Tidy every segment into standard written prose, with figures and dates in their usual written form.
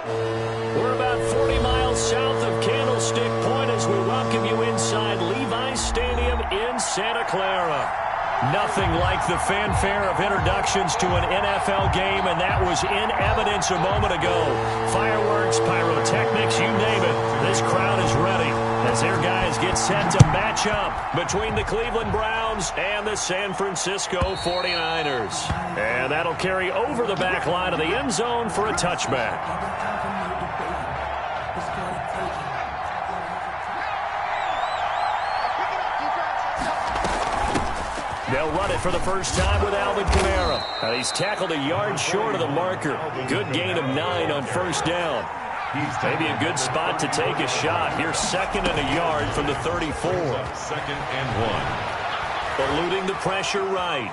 We're about 40 miles south of Candlestick Point as we welcome you inside Levi's Stadium in Santa Clara. Nothing like the fanfare of introductions to an NFL game, and that was in evidence a moment ago. Fireworks, pyrotechnics, you name it. This crowd is ready as their guys get set to match up between the Cleveland Browns and the San Francisco 49ers. And that'll carry over the back line of the end zone for a touchback. They'll run it for the first time with Alvin Kamara. And he's tackled a yard short of the marker. Good gain of 9 on first down. Maybe a good spot to take a shot. Here's 2nd and a yard from the 34. 2nd and 1. Eluding the pressure right.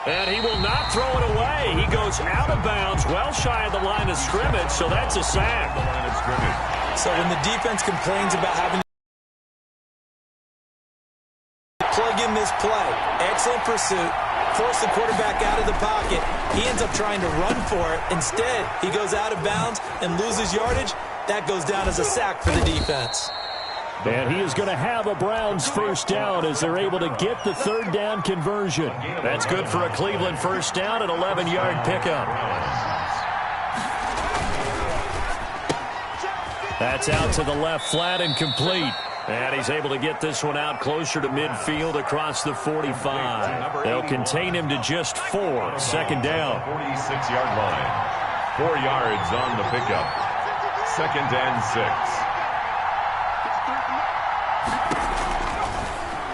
And he will not throw it away. He goes out of bounds, well shy of the line of scrimmage, so that's a sack. So when the defense complains about having plug in this play, excellent pursuit, force the quarterback out of the pocket. He ends up trying to run for it. Instead, he goes out of bounds and loses yardage. That goes down as a sack for the defense. And he is going to have a Browns first down as they're able to get the 3rd down conversion. That's good for a Cleveland first down, an 11-yard pickup. That's out to the left flat and complete. And he's able to get this one out closer to midfield across the 45. They'll contain him to just 4. 2nd down. 46-yard line. 4 yards on the pickup. 2nd and 6.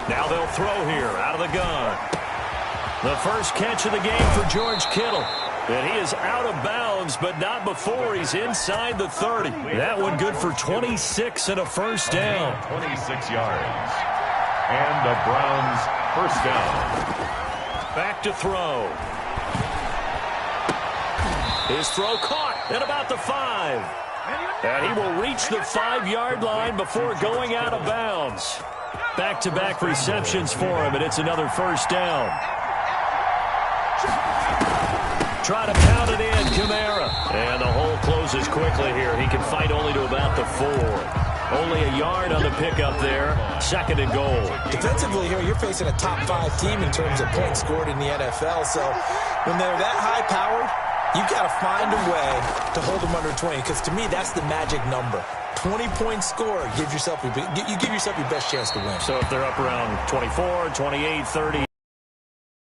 Now they'll throw here out of the gun. The first catch of the game for George Kittle. And he is out of bounds, but not before he's inside the 30. That one good for 26 and a first down. 26 yards. And the Browns first down. Back to throw. His throw caught at about the 5. And he will reach the 5-yard line before going out of bounds. Back-to-back receptions for him, and it's another first down. Try to pound it in, Kamara. And the hole closes quickly here. He can fight only to about the 4. Only a yard on the pickup there. 2nd and goal. Defensively here, you're facing a top 5 team in terms of points scored in the NFL. So when they're that high-powered, you've got to find a way to hold them under 20. Because to me, that's the magic number. 20-point score. You give yourself your best chance to win. So if they're up around 24, 28, 30.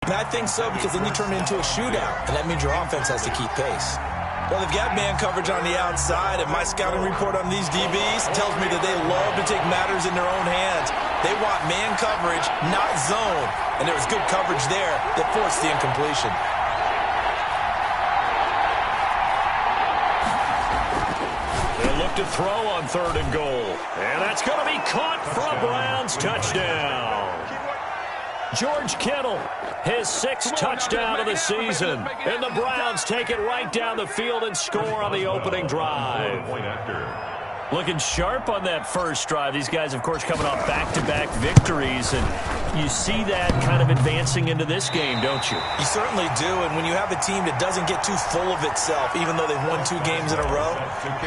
And I think so, because then you turn it into a shootout, and that means your offense has to keep pace. Well, they've got man coverage on the outside, and my scouting report on these DBs tells me that they love to take matters in their own hands. They want man coverage, not zone, and there was good coverage there that forced the incompletion. They'll look to throw on 3rd and goal, and that's going to be caught for a Browns touchdown. George Kittle, his 6th touchdown of the season. And the Browns take it right down the field and score on the opening drive. Looking sharp on that first drive. These guys, of course, coming off back-to-back victories. And you see that kind of advancing into this game, don't you? You certainly do. And when you have a team that doesn't get too full of itself, even though they've won 2 games in a row,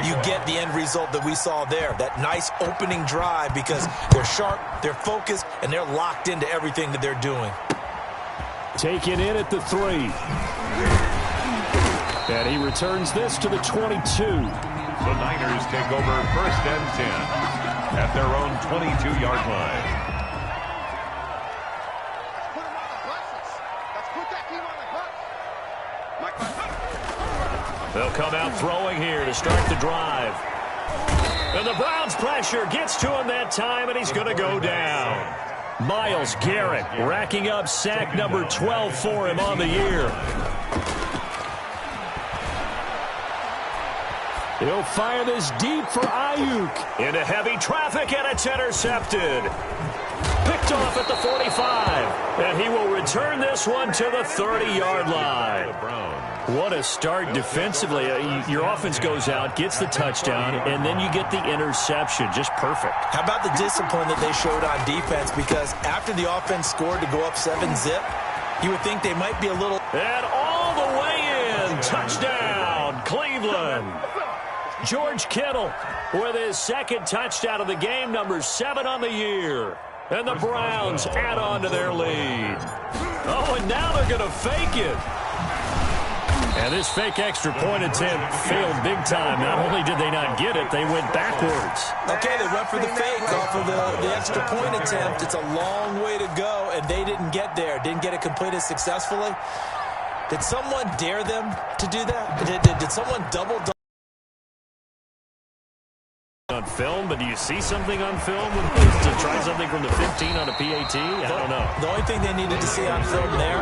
you get the end result that we saw there. That nice opening drive, because they're sharp, they're focused, and they're locked into everything that they're doing. Taken in at the 3. And he returns this to the 22. The Niners take over 1st and 10 at their own 22-yard line. They'll come out throwing here to start the drive. And the Browns pressure gets to him that time, and he's going to go down. Myles Garrett racking up sack number 12 for him on the year. He'll fire this deep for Ayuk. Into heavy traffic, and it's intercepted. Picked off at the 45. And he will return this one to the 30-yard line. What a start defensively. Your offense goes out, gets the touchdown, and then you get the interception. Just perfect. How about the discipline that they showed on defense? Because after the offense scored to go up 7-zip, you would think they might be a little... And all the way in. Touchdown, Cleveland. George Kittle with his second touchdown of the game, number 7 on the year. And the Browns add on to their lead. Oh, and now they're going to fake it. And this fake extra point attempt failed big time. Not only did they not get it, they went backwards. Okay, they went for the fake off of the extra point attempt. It's a long way to go, and they didn't get there. Didn't get it completed successfully. Did someone dare them to do that? Did someone double on film, but do you see something on film to try something from the 15 on a PAT? I don't know. The only thing they needed to see on film there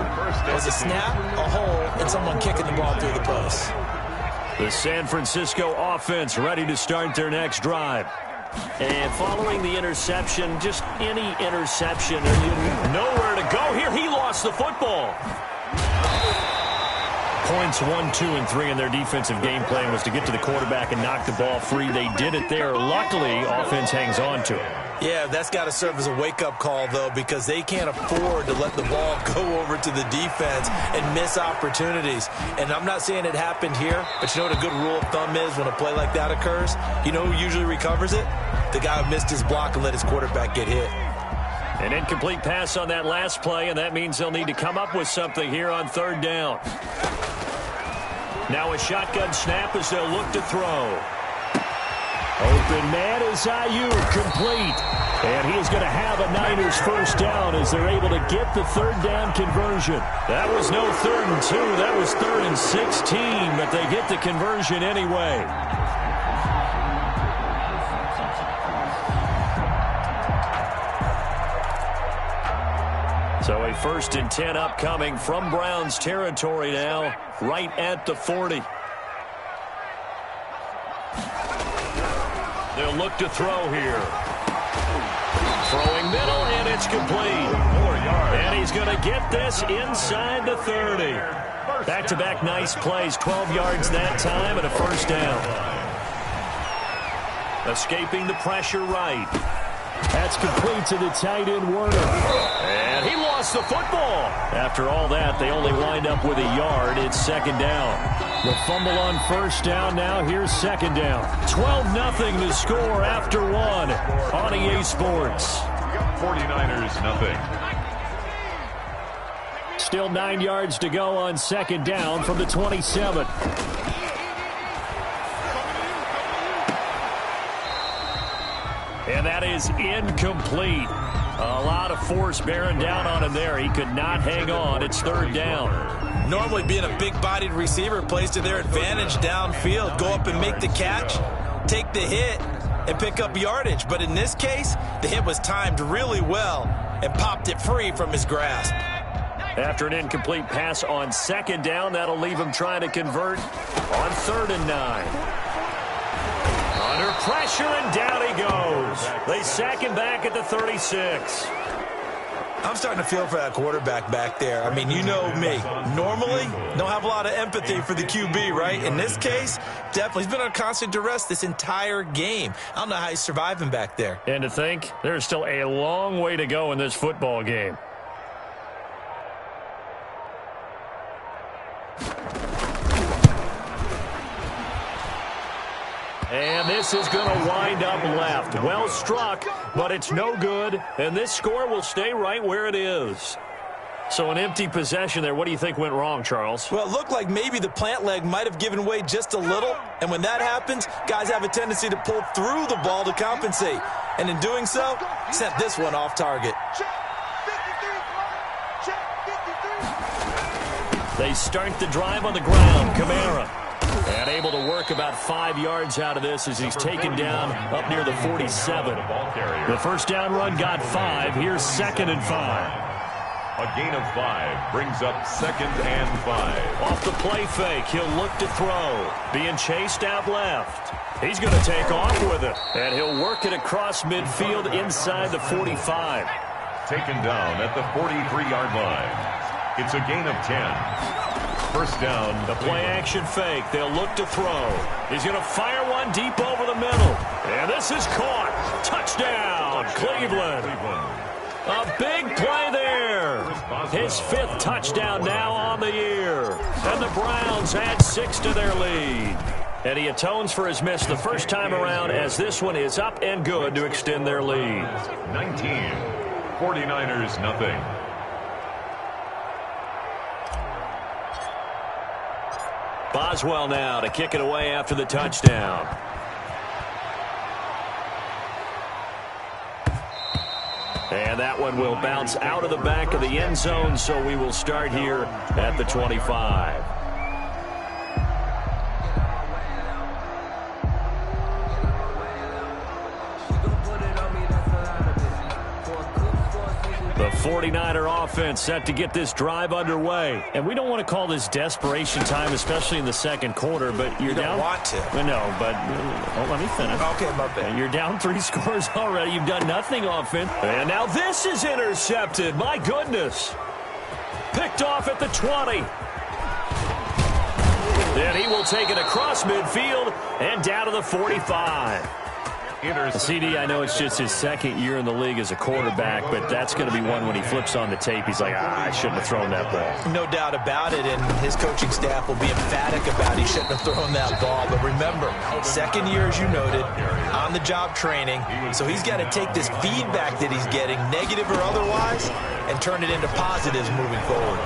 was a snap, a hole, and someone kicking the ball through the post. The San Francisco offense ready to start their next drive. And following the interception, just any interception, nowhere to go here. He lost the football. Points 1, 2, and 3 in their defensive game plan was to get to the quarterback and knock the ball free. They did it there. Luckily, offense hangs on to it. Yeah, that's got to serve as a wake-up call, though, because they can't afford to let the ball go over to the defense and miss opportunities. And I'm not saying it happened here, but you know what a good rule of thumb is when a play like that occurs? You know who usually recovers it? The guy who missed his block and let his quarterback get hit. An incomplete pass on that last play, and that means they'll need to come up with something here on third down. Now a shotgun snap as they'll look to throw. Open man is Ayuk, complete. And he is going to have a Niners first down as they're able to get the third down conversion. That was no 3rd and 2. That was 3rd and 16, but they get the conversion anyway. So a 1st and 10 upcoming from Browns territory now, right at the 40. They'll look to throw here. Throwing middle, and it's complete. And he's going to get this inside the 30. Back-to-back nice plays, 12 yards that time and a first down. Escaping the pressure right. That's complete to the tight end, Werner. And he lost the football. After all that, they only wind up with a yard. It's second down. The fumble on first down now. Here's second down. 12-0 to score after 1 on EA Sports. 49ers, nothing. Still 9 yards to go on second down from the 27. And that is incomplete. A lot of force bearing down on him there. He could not hang on. It's third down. Normally being a big-bodied receiver plays to their advantage downfield. Go up and make the catch, take the hit, and pick up yardage. But in this case, the hit was timed really well and popped it free from his grasp. After an incomplete pass on second down, that'll leave him trying to convert on 3rd and 9. Under pressure, and down he goes. They sack him back at the 36. I'm starting to feel for that quarterback back there. I mean, you know me. Normally, don't have a lot of empathy for the QB, right? In this case, definitely. He's been on constant duress this entire game. I don't know how he's surviving back there. And to think, there's still a long way to go in this football game. And this is going to wind up left. Well struck, but it's no good. And this score will stay right where it is. So an empty possession there. What do you think went wrong, Charles? Well, it looked like maybe the plant leg might have given way just a little. And when that happens, guys have a tendency to pull through the ball to compensate. And in doing so, sent this one off target. They start the drive on the ground. Kamara. And able to work about 5 yards out of this as he's taken down up near the 47. The first down run got 5. Here's 2nd and 5. A gain of 5 brings up 2nd and 5. Off the play fake, he'll look to throw. Being chased out left. He's going to take off with it. And he'll work it across midfield inside the 45. Taken down at the 43-yard line. It's a gain of 10. First down. The play-action fake. They'll look to throw. He's going to fire one deep over the middle. And this is caught. Touchdown, Cleveland. A big play there. His 5th touchdown now on the year. And the Browns add 6 to their lead. And he atones for his miss the first time around as this one is up and good to extend their lead. 19, 49ers nothing. Boswell now to kick it away after the touchdown. And that one will bounce out of the back of the end zone, so we will start here at the 25. The 49er offense set to get this drive underway. And we don't want to call this desperation time, especially in the second quarter, but you're down. You don't want to. No, but let me finish. Okay, my bad. You're down 3 scores already. You've done nothing offense. And now this is intercepted. My goodness. Picked off at the 20. Then he will take it across midfield and down to the 45. CD, I know it's just his second year in the league as a quarterback, but that's going to be one when he flips on the tape. He's like, I shouldn't have thrown that ball. No doubt about it, and his coaching staff will be emphatic about he shouldn't have thrown that ball. But remember, second year, as you noted, on-the-job training, so he's got to take this feedback that he's getting, negative or otherwise, and turn it into positives moving forward.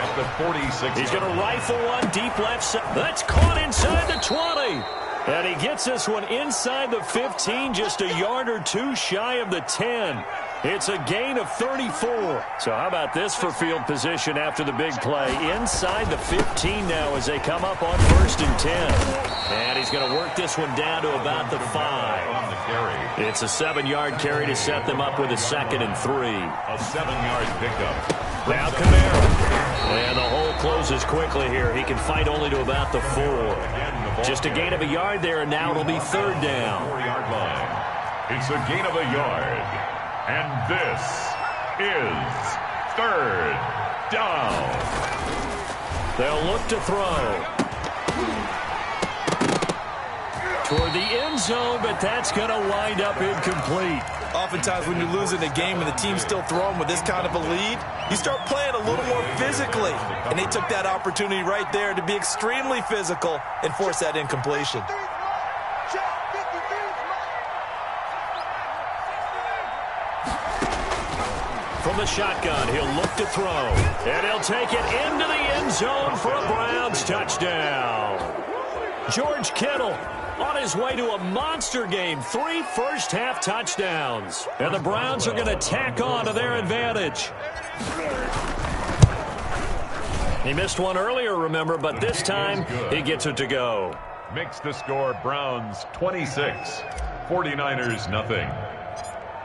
At the 46. He's going to rifle one deep left side. That's caught inside the 20. And he gets this one inside the 15, just a yard or two shy of the 10. It's a gain of 34. So how about this for field position after the big play? Inside the 15 now as they come up on 1st and 10. And he's going to work this one down to about the 5. It's a 7-yard carry to set them up with a 2nd and 3. A 7-yard pickup. Now Kamara. And the hole closes quickly here. He can fight only to about the 4. Just a gain of a yard there, and now it'll be 3rd down. 4-yard line. It's a gain of a yard. And this is 3rd down. They'll look to throw. Toward the end zone, but that's going to wind up incomplete. Oftentimes when you're losing a game and the team's still throwing with this kind of a lead, you start playing a little more physically. And they took that opportunity right there to be extremely physical and force that incompletion. From the shotgun, he'll look to throw. And he'll take it into the end zone for a Browns touchdown. George Kittle on his way to a monster game. 3 first-half touchdowns. And the Browns are going to tack on to their advantage. He missed one earlier, remember, but this time he gets it to go. Makes the score Browns 26, 49ers nothing.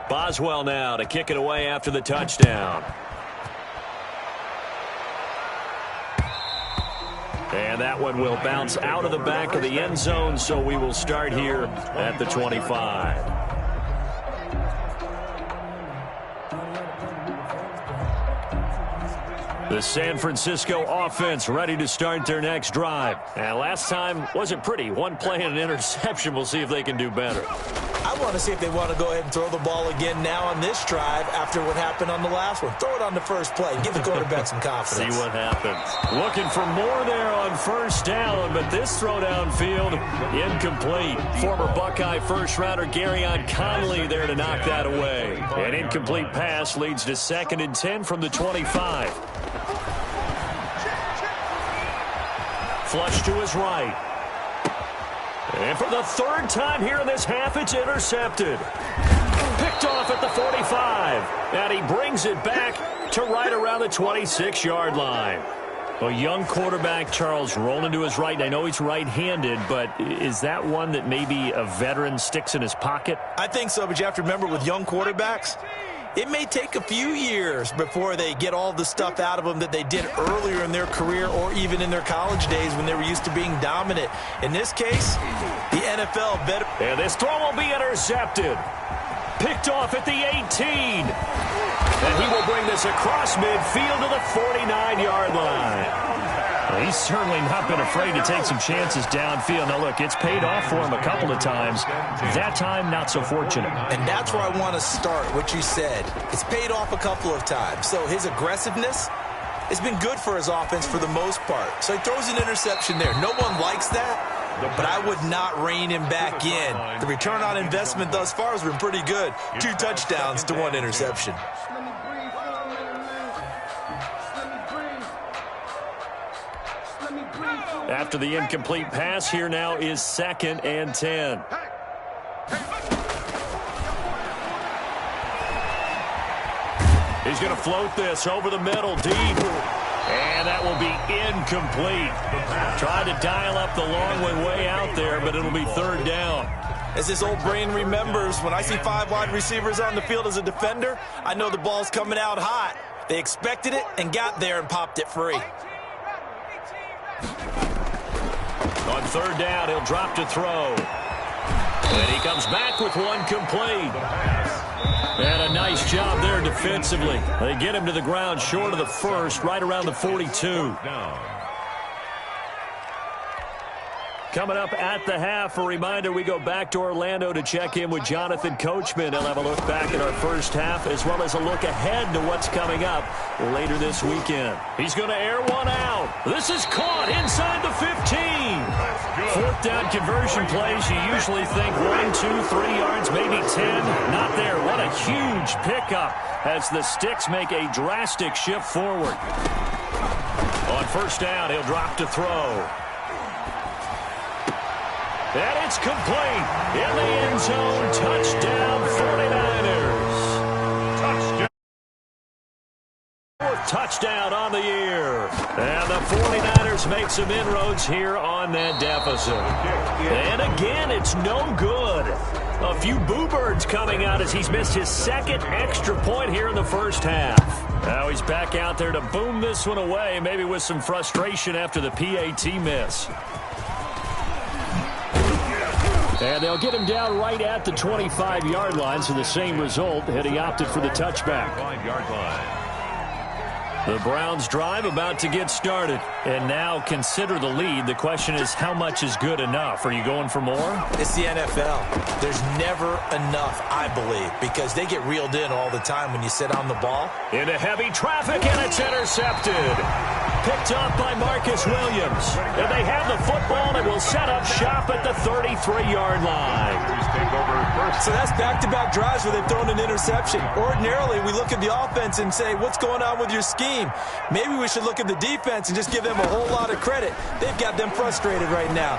Boswell now to kick it away after the touchdown. And that one will bounce out of the back of the end zone, so we will start here at the 25. The San Francisco offense ready to start their next drive. And last time wasn't pretty. One play and an interception. We'll see if they can do better. I want to see if they want to go ahead and throw the ball again now on this drive after what happened on the last one. Throw it on the first play. Give the quarterback some confidence. See what happens. Looking for more there on 1st down, but this throw downfield incomplete. Former Buckeye first-rounder Garyon Conley there to knock that away. An incomplete pass leads to 2nd and 10 from the 25. Flush to his right. And for the 3rd time here in this half, it's intercepted. Picked off at the 45. And he brings it back to right around the 26-yard line. A young quarterback, Charles, rolling to his right. And I know he's right-handed, but is that one that maybe a veteran sticks in his pocket? I think so, but you have to remember with young quarterbacks, it may take a few years before they get all the stuff out of them that they did earlier in their career or even in their college days when they were used to being dominant. In this case, the NFL better. And this throw will be intercepted. Picked off at the 18. And he will bring this across midfield to the 49-yard line. Well, he's certainly not been afraid to take some chances downfield. Now, look, it's paid off for him a couple of times. That time, not so fortunate. And that's where I want to start, what you said. It's paid off a couple of times. So his aggressiveness has been good for his offense for the most part. So he throws an interception there. No one likes that. but I would not rein him back in. The return on investment thus far has been pretty good. 2 touchdowns to 1 interception. After the incomplete pass, here now is 2nd and 10. He's going to float this over the middle, deep. And that will be incomplete. Tried to dial up the long way out there, but it'll be 3rd down. As his old brain remembers, when I see 5 wide receivers on the field as a defender, I know the ball's coming out hot. They expected it and got there and popped it free. On 3rd down, he'll drop to throw. And he comes back with 1 complete. And a nice job there defensively. They get him to the ground short of the 1st, right around the 42. Coming up at the half, a reminder, we go back to Orlando to check in with Jonathan Coachman. He'll have a look back at our first half as well as a look ahead to what's coming up later this weekend. He's going to air one out. This is caught inside the 15. 4th down conversion plays, you usually think 1, 2, 3 yards, maybe 10. Not there. What a huge pickup as the Sticks make a drastic shift forward. On 1st down, he'll drop to throw. And it's complete in the end zone. Touchdown, 49ers. Touchdown. 4th touchdown on the year. And the 49ers make some inroads here on that deficit. And again, it's no good. A few boo birds coming out as he's missed his 2nd extra point here in the first half. Now he's back out there to boom this one away, maybe with some frustration after the PAT miss. And they'll get him down right at the 25-yard line, so the same result, had he opted for the touchback. 5-yard line. The Browns drive about to get started. And now consider the lead. The question is, how much is good enough? Are you going for more? It's the NFL. There's never enough, I believe, because they get reeled in all the time when you sit on the ball. Into heavy traffic, and it's intercepted. Picked up by Marcus Williams. And they have the football and will set up shop at the 33-yard line. So that's back-to-back drives where they've thrown an interception. Ordinarily, we look at the offense and say, what's going on with your scheme? Maybe we should look at the defense and just give them a whole lot of credit. They've got them frustrated right now.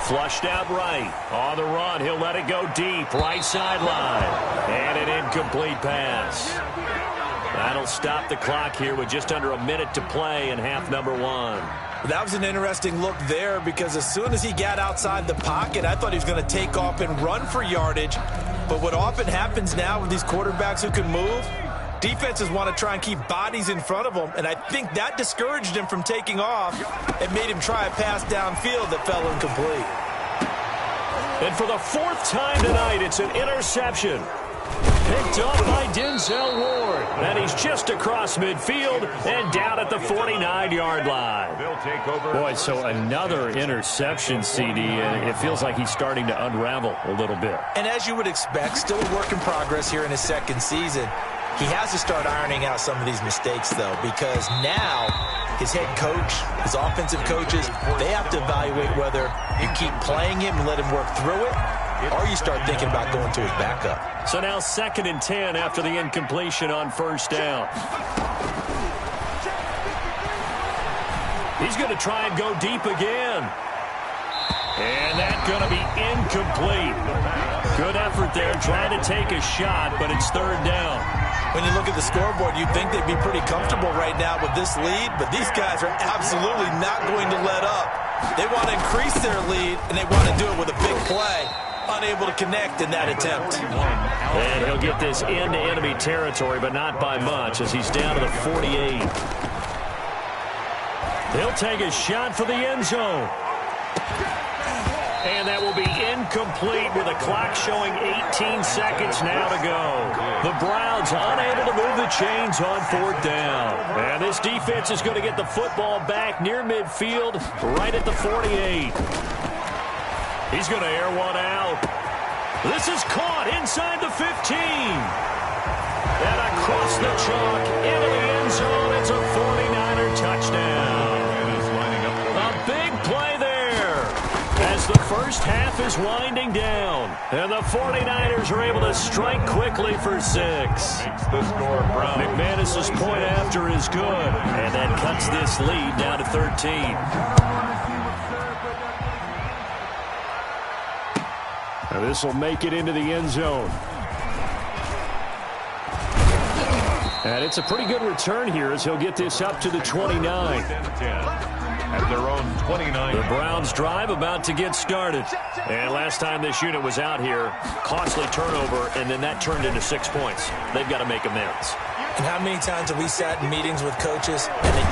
Flushed out right. On the run, he'll let it go deep. Right sideline. And an incomplete pass. That'll stop the clock here with just under a minute to play in half number 1. That was an interesting look there because as soon as he got outside the pocket, I thought he was going to take off and run for yardage. But what often happens now with these quarterbacks who can move, defenses want to try and keep bodies in front of them, and I think that discouraged him from taking off and made him try a pass downfield that fell incomplete. And for the 4th time tonight, it's an interception. Picked up by Denzel Ward. And he's just across midfield and down at the 49-yard line. They'll take over. Boy, so another interception, CD, and it feels like he's starting to unravel a little bit. And as you would expect, still a work in progress here in his 2nd season. He has to start ironing out some of these mistakes, though, because now his head coach, his offensive coaches, they have to evaluate whether you keep playing him and let him work through it, or you start thinking about going to his backup. So now 2nd and 10 after the incompletion on 1st down. He's going to try and go deep again. And that's going to be incomplete. Good effort there, trying to take a shot, but it's 3rd down. When you look at the scoreboard, you'd think they'd be pretty comfortable right now with this lead, but these guys are absolutely not going to let up. They want to increase their lead, and they want to do it with a big play. Unable to connect in that attempt. And he'll get this into enemy territory, but not by much, as he's down to the 48. He'll take a shot for the end zone. And that will be incomplete with a clock showing 18 seconds now to go. The Browns unable to move the chains on 4th down. And this defense is going to get the football back near midfield, right at the 48. He's going to air one out. This is caught inside the 15. And across the chalk into the end zone. It's a 49er touchdown. A big play there. first half is winding down, and the 49ers are able to strike quickly for 6. Makes the score Brown. McManus's point after is good, and that cuts this lead down to 13. And this will make it into the end zone. And it's a pretty good return here as he'll get this up to the 29. At their own 29. The Browns drive about to get started. And last time this unit was out here, costly turnover, and then that turned into 6 points. They've got to make amends. And how many times have we sat in meetings with coaches?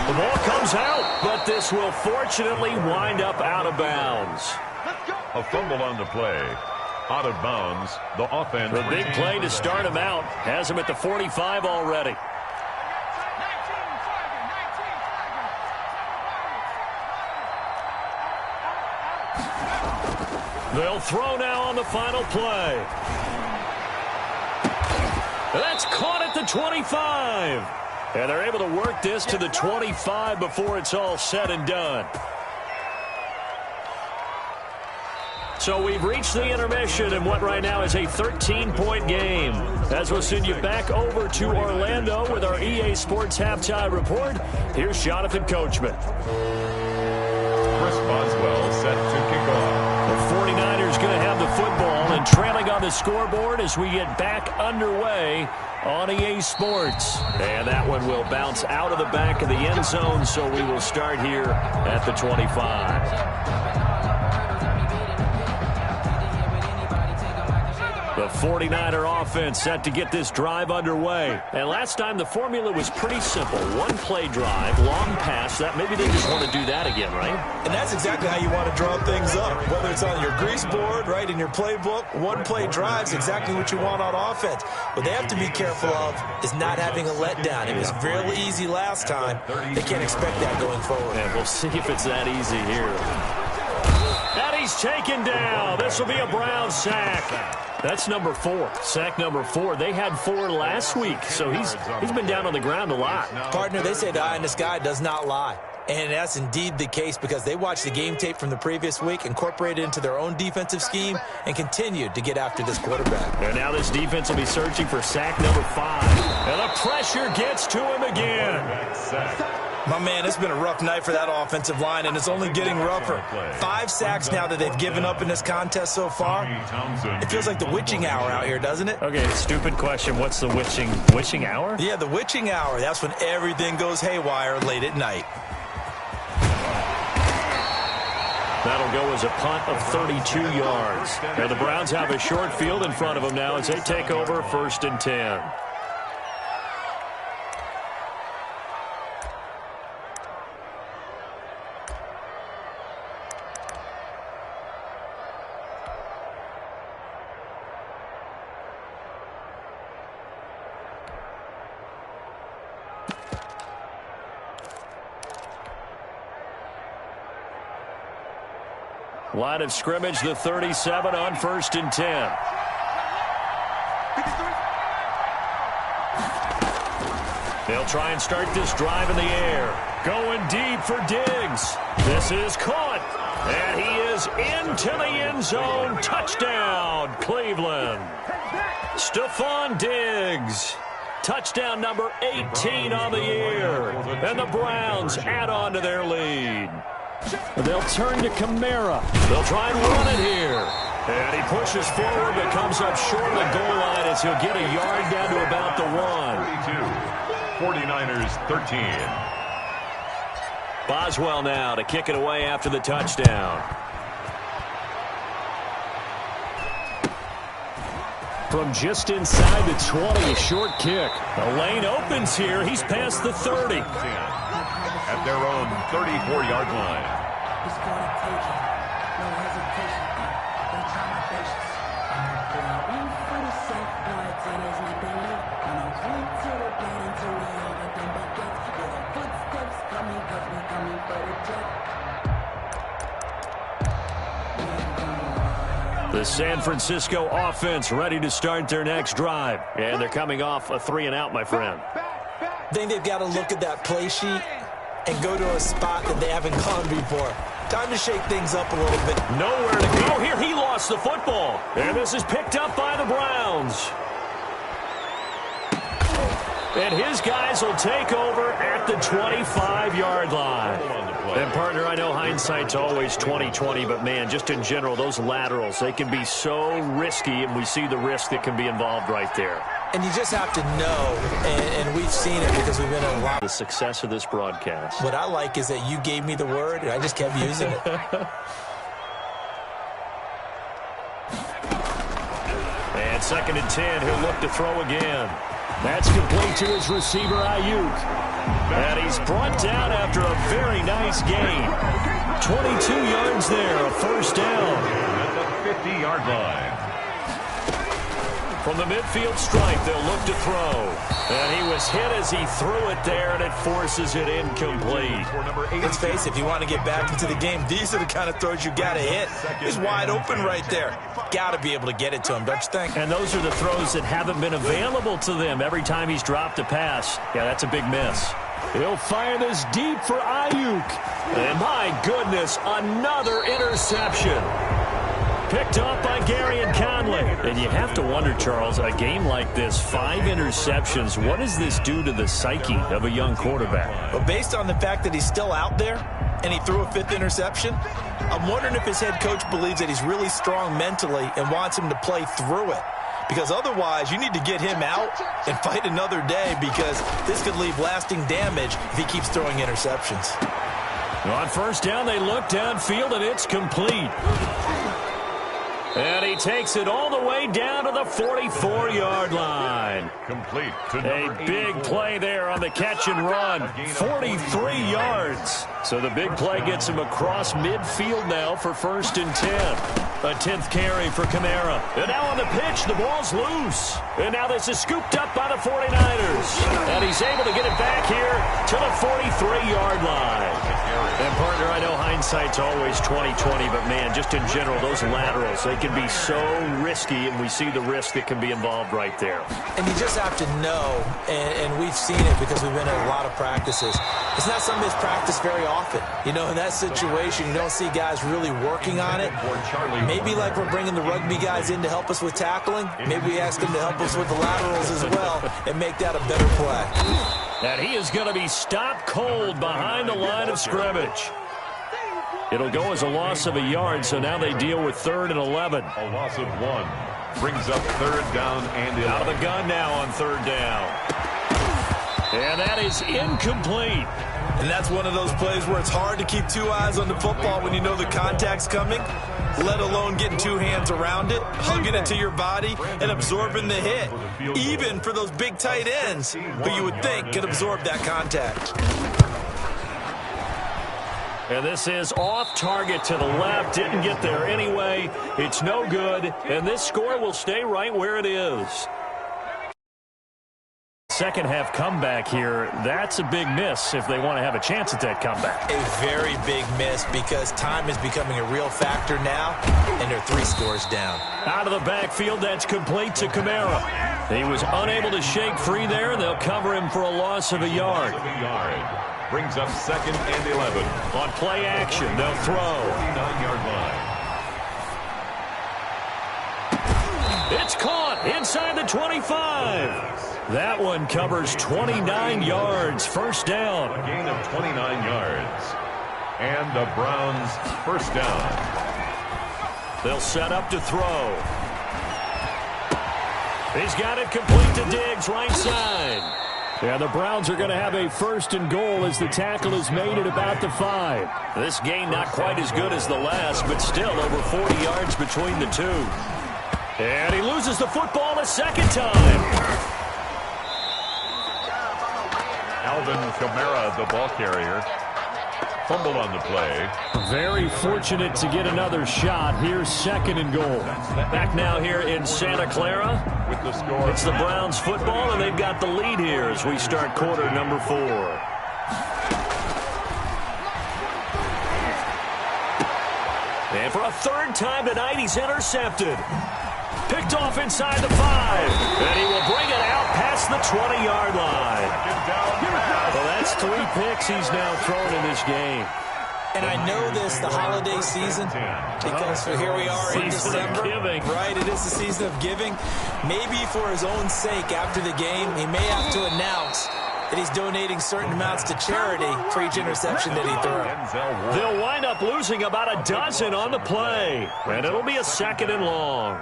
The ball comes out, but this will fortunately wind up out of bounds. A fumble on the play. Out of bounds, the offense. The big play to start him out has him at the 45 already. They'll throw now on the final play. That's caught at the 25. And they're able to work this to the 25 before it's all said and done. So we've reached the intermission in what right now is a 13-point game. As we'll send you back over to Orlando with our EA Sports Halftime Report, here's Jonathan Coachman. Chris Boswell set to kick off. The 49ers going to have the football and trailing on the scoreboard as we get back underway on EA Sports. And that one will bounce out of the back of the end zone, so we will start here at the 25. The 49er offense set to get this drive underway. And last time the formula was pretty simple. One play drive, long pass. That maybe they just want to do that again, right? And that's exactly how you want to draw things up. Whether it's on your grease board, right, in your playbook, one play drive's exactly what you want on offense. What they have to be careful of is not having a letdown. It was real easy last time. They can't expect that going forward. And we'll see if it's that easy here. And he's taken down. This will be a Brown sack. That's number 4. Sack number 4. They had 4 last week, so he's been down on the ground a lot. Partner, they say the eye in the sky does not lie. And that's indeed the case because they watched the game tape from the previous week, incorporated it into their own defensive scheme, and continued to get after this quarterback. And now this defense will be searching for sack number 5. And the pressure gets to him again. My man, it's been a rough night for that offensive line, and it's only getting rougher. 5 sacks now that they've given up in this contest so far. It feels like the witching hour out here, doesn't it? Okay, stupid question. What's the witching hour? Yeah, the witching hour. That's when everything goes haywire late at night. That'll go as a punt of 32 yards. And the Browns have a short field in front of them now as they take over 1st and 10. Line of scrimmage, the 37 on 1st and 10. They'll try and start this drive in the air. Going deep for Diggs. This is caught. And he is into the end zone. Touchdown, Cleveland. Stephon Diggs. Touchdown number 18 on the year. And the Browns add on to their lead. They'll turn to Kamara. They'll try and run it here. And he pushes forward but comes up short of the goal line as he'll get a yard down to about the 1. 49ers 13. Boswell now to kick it away after the touchdown. From just inside the 20, a short kick. The lane opens here. He's past the 30. At their own 34-yard line. The San Francisco offense ready to start their next drive. And they're coming off a 3-and-out, my friend. I think they've got to look at that play sheet and go to a spot that they haven't gone before. Time to shake things up a little bit. Nowhere to go here. He lost the football. And this is picked up by the Browns. And his guys will take over at the 25-yard line. And, partner, I know hindsight's always 20/20, but, man, just in general, those laterals, they can be so risky, and we see the risk that can be involved right there. And you just have to know, and we've seen it because we've been in a lot. The success of this broadcast. What I like is that you gave me the word, and I just kept using it. And 2nd and 10, he'll look to throw again. That's complete to his receiver, Ayuk. And he's brought down after a very nice gain. 22 yards there, a first down. At the 50-yard line. From the midfield stripe, they'll look to throw. And he was hit as he threw it there, and it forces it incomplete. Let's face it, if you want to get back into the game, these are the kind of throws you got to hit. He's wide open right there. Got to be able to get it to him, don't you think? And those are the throws that haven't been available to them every time he's dropped a pass. Yeah, that's a big miss. He'll fire this deep for Ayuk. And my goodness, another interception. Picked up by Gary and Conley. And you have to wonder, Charles, a game like this, 5 interceptions, what does this do to the psyche of a young quarterback? Well, based on the fact that he's still out there and he threw a 5th interception, I'm wondering if his head coach believes that he's really strong mentally and wants him to play through it. Because otherwise, you need to get him out and fight another day, because this could leave lasting damage if he keeps throwing interceptions. On first down, they look downfield, and it's complete. And he takes it all the way down to the 44-yard line. Complete to A big play there on the catch and run. 43 yards. So the big play gets him across midfield now for 1st and 10. A 10th carry for Kamara. And now on the pitch, the ball's loose. And now this is scooped up by the 49ers. And he's able to get it back here to the 43-yard line. And, partner, I know hindsight's always 20/20, but, man, just in general, those laterals, they can be so risky, and we see the risk that can be involved right there. And you just have to know, and we've seen it because we've been in a lot of practices. It's not something that's practiced very often. You know, in that situation, you don't see guys really working on it. Maybe like we're bringing the rugby guys in to help us with tackling. Maybe we ask them to help us with the laterals as well and make that a better play. And he is going to be stopped cold behind the line of scrimmage. It'll go as a loss of a yard, so now they deal with 3rd and 11. A loss of 1 brings up 3rd down and 11. Out of the gun now on 3rd down. And that is incomplete. And that's one of those plays where it's hard to keep 2 eyes on the football when you know the contact's coming, let alone getting 2 hands around it, hugging it to your body, and absorbing the hit, even for those big tight ends who you would think could absorb that contact. And this is off target to the left. Didn't get there anyway. It's no good. And this score will stay right where it is. Second half comeback here. That's a big miss if they want to have a chance at that comeback. A very big miss because time is becoming a real factor now, and they're 3 scores down. Out of the backfield, that's complete to Kamara. He was unable to shake free there. They'll cover him for a loss of a yard. Brings up 2nd and 11. On play action, they'll throw. 49-yard line. It's caught inside the 25. That one covers 29 yards. First down. A gain of 29 yards. And the Browns first down. They'll set up to throw. He's got it complete to Diggs, right side. Yeah, the Browns are going to have a 1st and goal as the tackle is made at about the 5. This gain not quite as good as the last, but still over 40 yards between the two. And he loses the football a second time. Alvin Kamara, the ball carrier, fumbled on the play. Very fortunate to get another shot. Here's 2nd and goal. Back now here in Santa Clara. With the score. It's the Browns football, and they've got the lead here as we start quarter number 4. And for a 3rd time tonight, he's intercepted. Picked off inside the 5. And he will bring it out past the 20-yard line. Well, that's 3 picks he's now thrown in this game. And I know this, the holiday season, because here we are in December. Right, it is the season of giving. Maybe for his own sake, after the game, he may have to announce that he's donating certain amounts to charity for each interception that he threw. They'll wind up losing about a dozen on the play, and it'll be a 2nd and long.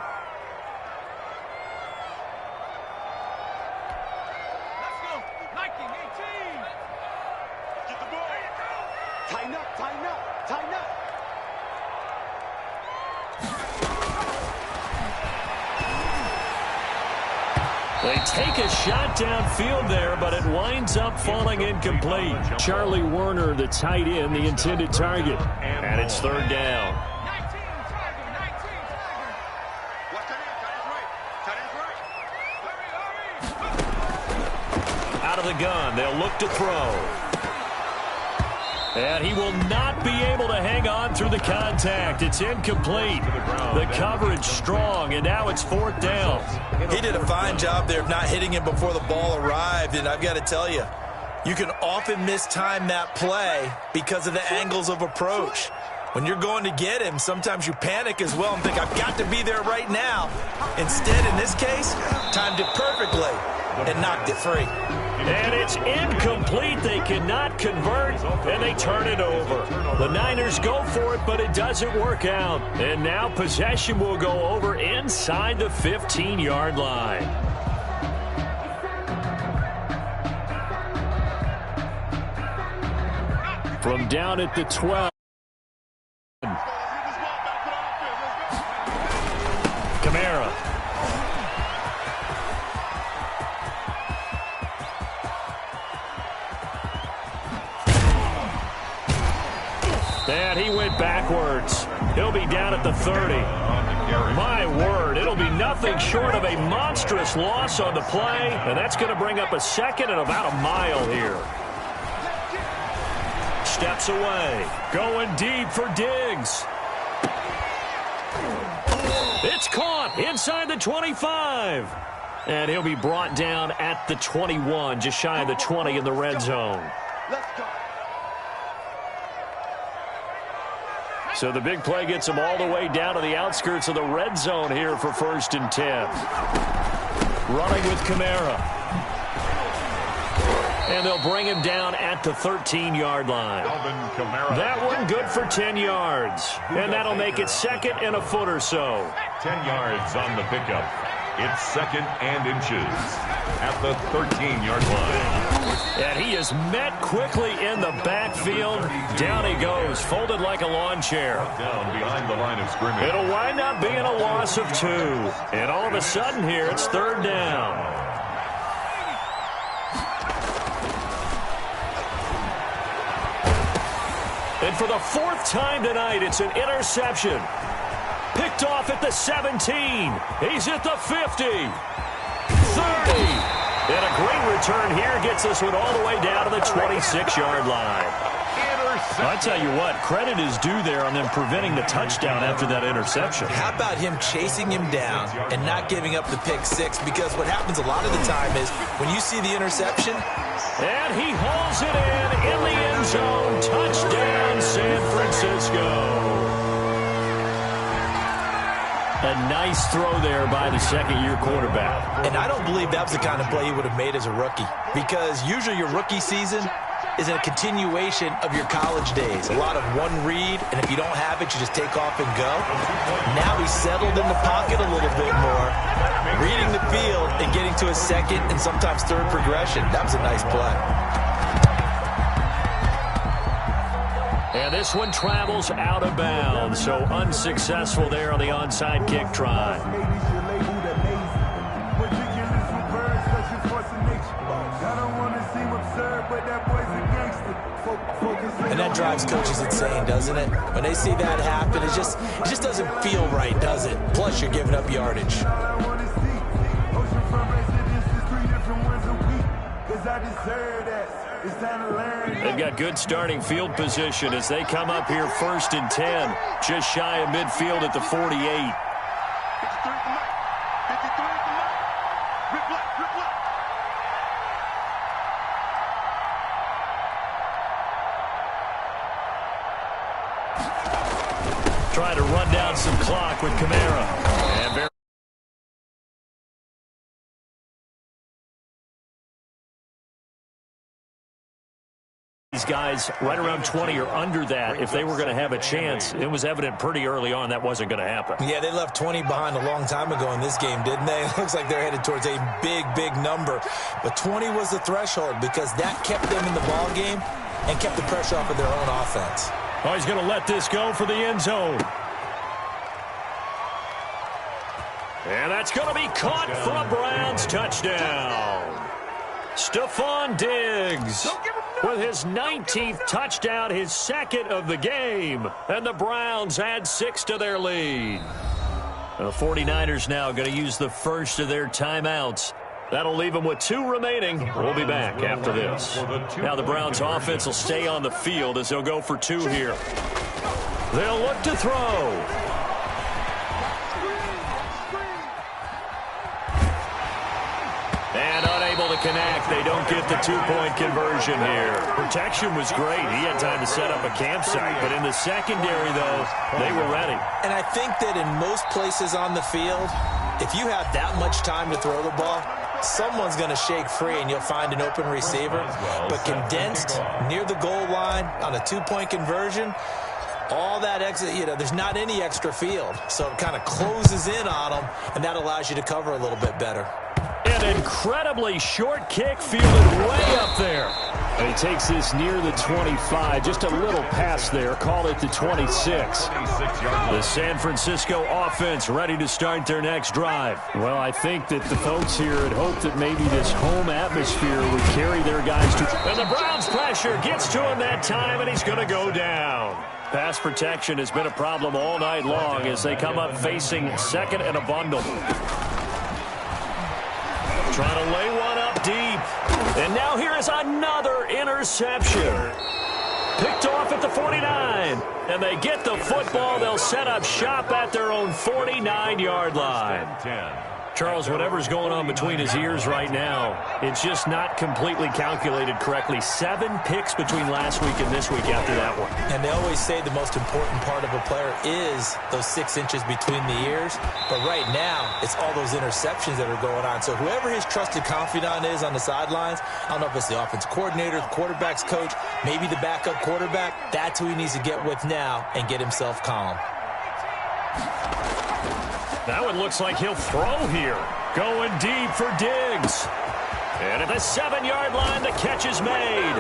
They take a shot downfield there, but it winds up falling incomplete. Charlie Werner, the tight end, the intended target. And it's 3rd down. Out of the gun, they'll look to throw. And he will not be able to hang on through the contact. It's incomplete. The coverage strong, and now it's 4th down. He did a fine job there of not hitting him before the ball arrived, and I've got to tell you, you can often mistime that play because of the angles of approach. When you're going to get him, sometimes you panic as well and think, I've got to be there right now. Instead, in this case, timed it perfectly and knocked it free. And it's incomplete. They cannot convert, and they turn it over. The Niners go for it, but it doesn't work out. And now possession will go over inside the 15-yard line. From down at the 12. Kamara. And he went backwards. He'll be down at the 30. My word, it'll be nothing short of a monstrous loss on the play, and that's going to bring up a 2nd and about a mile here. Steps away. Going deep for Diggs. It's caught inside the 25. And he'll be brought down at the 21, just shy of the 20 in the red zone. Let's go. So the big play gets him all the way down to the outskirts of the red zone here for 1st and 10. Running with Kamara. And they'll bring him down at the 13-yard line. That one good for 10 yards. And that'll make it 2nd and a foot or so. 10 yards on the pickup. It's 2nd and inches at the 13-yard line. And he is met quickly in the backfield. Down he goes, folded like a lawn chair. Down behind the line of scrimmage. It'll wind up being a loss of 2. And all of a sudden here, it's 3rd down. And for the 4th time tonight, it's an interception. Picked off at the 17. He's at the 50. 30. And a great return here gets this one all the way down to the 26-yard line. I tell you what, credit is due there on them preventing the touchdown after that interception. How about him chasing him down and not giving up the pick 6? Because what happens a lot of the time is when you see the interception. And he hauls it in the end zone. Touchdown, San Francisco. A nice throw there by the 2nd-year quarterback. And I don't believe that was the kind of play he would have made as a rookie. Because usually your rookie season is a continuation of your college days. A lot of one read, and if you don't have it, you just take off and go. Now he's settled in the pocket a little bit more, reading the field and getting to his 2nd and sometimes 3rd progression. That was a nice play. And this one travels out of bounds, so unsuccessful there on the onside kick try. And that drives coaches insane, doesn't it? When they see that happen, it just doesn't feel right, does it? Plus, you're giving up yardage. They've got good starting field position as they come up here 1st and 10, just shy of midfield at the 48. try to run down some clock with Kamara. And these guys right around 20 or under that, if they were going to have a chance, it was evident pretty early on that wasn't going to happen. Yeah, they left 20 behind a long time ago in this game, didn't they? It looks like they're headed towards a big, big number. But 20 was the threshold because that kept them in the ball game and kept the pressure off of their own offense. Oh, he's going to let this go for the end zone. And that's going to be caught for a Browns touchdown. Stephon Diggs with his 19th touchdown, his second of the game. And the Browns add 6 to their lead. The 49ers now going to use the first of their timeouts. That'll leave them with 2 remaining. We'll be back after this. Now the Browns offense will stay on the field as they'll go for 2 here. They'll look to throw. And unable to connect. They don't get the 2-point conversion here. Protection was great. He had time to set up a campsite. But in the secondary, though, they were ready. And I think that in most places on the field, if you have that much time to throw the ball, someone's going to shake free and you'll find an open receiver. But condensed near the goal line on a 2-point conversion, all that exit, there's not any extra field. So it kind of closes in on them, and that allows you to cover a little bit better. An incredibly short kick fielded way up there. And he takes this near the 25. Just a little pass there. Call it the 26. The San Francisco offense ready to start their next drive. Well, I think that the folks here had hoped that maybe this home atmosphere would carry their guys to. And the Browns pressure gets to him that time, and he's going to go down. Pass protection has been a problem all night long as they come up facing second and a bundle. Trying to lay one up deep. And now here is another interception. Picked off at the 49. And they get the football. They'll set up shop at their own 49-yard line. Charles, whatever's going on between his ears right now, it's just not completely calculated correctly. 7 picks between last week and this week after that one. And they always say the most important part of a player is those 6 inches between the ears. But right now, it's all those interceptions that are going on. So whoever his trusted confidant is on the sidelines, I don't know if it's the offense coordinator, the quarterback's coach, maybe the backup quarterback, that's who he needs to get with now and get himself calm. That one looks like he'll throw here. Going deep for Diggs. And at the 7-yard line, the catch is made.